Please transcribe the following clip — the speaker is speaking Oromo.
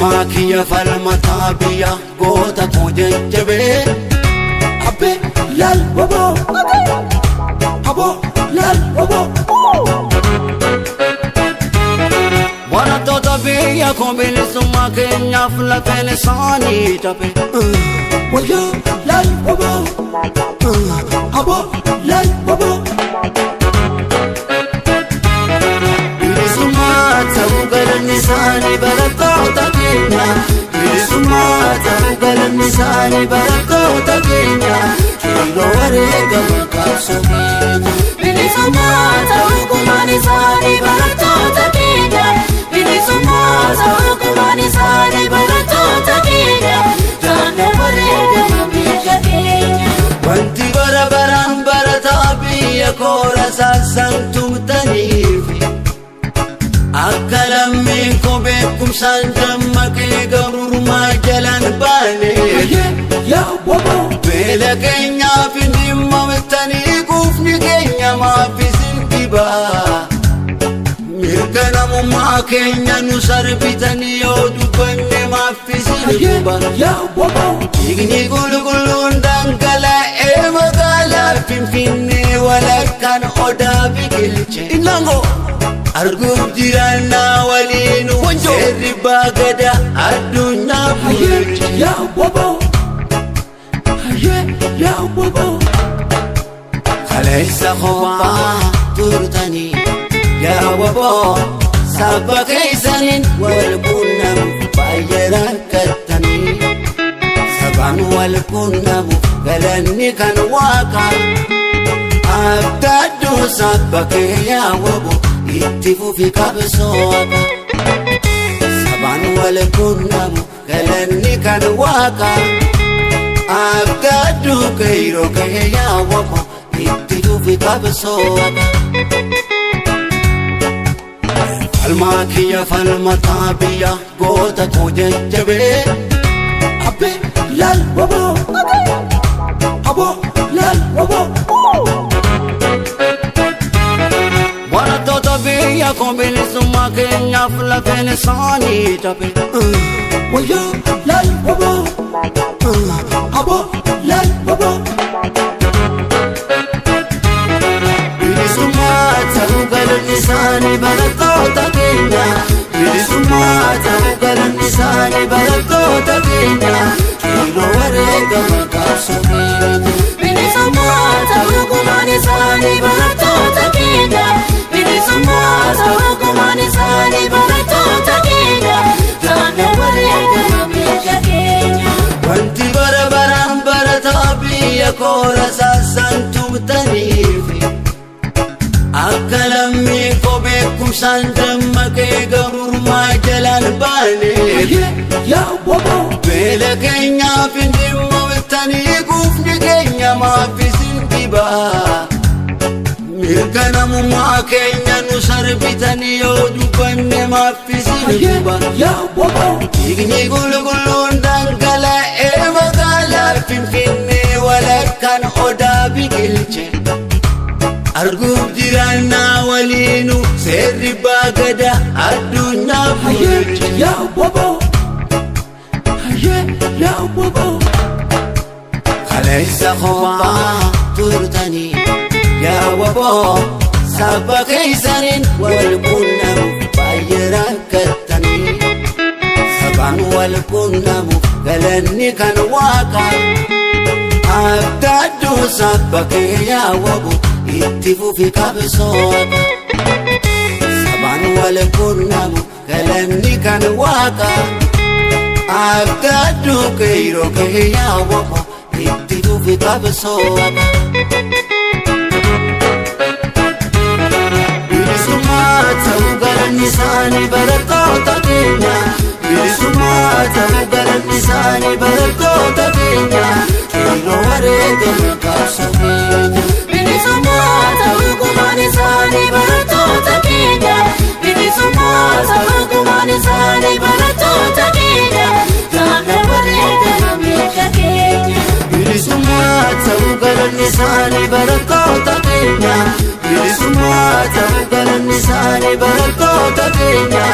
Falmakiya falmata biya goota koo jajjabe Abbe lal wabo Abo lal wabo Wanatoota biya koo bilisummaa keenyaaf lafeen isaanii tape Wayya lal wabo Abo lal wabo Bilisummaa ta'uu galanni isaanii barattoota keenya Bilisummaa ta'uu galanni isaanii barattoota keenya Kiiloo wareegama qabsoo keenya Bilisummaa ta'uu gumaan isaanii barattoota keenya Bilisummaa ta'uu gumaan isaanii barattoota keenya Kiiloo wareegama biyya keenya Wanti bara baraan barataa biyya koora saasaan tumtaniifi Akka lammii koo beekumsaan dammaqee gabrummaa jalaan baane Beela keenyaaf dhimma bitanii quufni keenya maaffisin dhibaa Mirga namummaa keenya nu sarbitanii yoo dubbanne maaffisin dhibaa Dhiigni qulqulluun dhangala'ee magaalaa Finfinnee walakkaan odaa biqilche Arguuf jiraannaa waliinu seerri baagada addunyaa bulche Yaa wabo Kaleessa kophaa turtanii Yaa wabo Saba keessaniin wal quunnamuuf baay'ee rakkattanii Sabaan wal quunnamuuf galanni kan waaqaa Abdaaduu saba kee yaa wabo Itti fufi qabsooka Sabaan wal quunnamuuf galanni kan waaqaa Abdaaduu kayroo kee yaa wabo Itti fufi qabsooka Falmakiya falmataa biya goota koo jajjabe Abbe lal wabo Abo lal wabo Wanatoota biyya koo bilisummaa keenyaaf lafeen isaanii tape Wayya lal wabo Abo lal wabo Bilisummaa ta'uu galanni isaanii barattoota keenya Bilisummaa ta'uu galanni isaanii barattoota keenya Kiiloo wareegama qabsoo keenya Bilisummaa ta'uu gumaan isaanii barattoota keenya Bilisummaa ta'uu gumaan isaanii barattoota keenya Kiiloo wareegama biyya keenya Wanti bara baraan barataa biyya koora saasaan tumtaniifi Akka lammii koo beekumsaan dammaqee gabrummaa jalaan baane Beela keenyaaf dhimma bitanii quufni keenya maaffisin dhibaa Mirga namummaa keenya nu sarbitanii yoo dubbanne maaffisin dhibaa Dhiigni qulqulluun dhangala'ee magaalaa Finfinnee walakkaan odaa biqilche Arguuf jiraannaa waliinu seerri baagada addunyaa bulche Yaa wabo Kaleessa kophaa turtanii Yaa wabo Saba keessaniin wal quunnamuuf baay'ee rakkattanii Sabaan wal quunnamuuf galanni kan waaqaa Abdaaduu saba kee yaa wabo Itti fufi qabsooka Sabaan wal quunnamuuf galanni kan waaqaa Abdaaduu kayroo kee yaa wabo Itti fufi qabsooka Bilisummaa ta'uu galanni isaanii barattoota keenya Bilisummaa ta'uu galanni isaanii barattoota keenya Kiiloo wareegama qabsoo keenya Bilisummaa ta'uu gumaan isaanii barattoota keenya Bilisummaa ta'uu gumaan isaanii barattoota keenya Kiiloo wareegama biyya keenya Bilisummaa ta'uu galanni isaanii barattoota keenya Bilisummaa ta'uu galanni isaanii barattoota keenya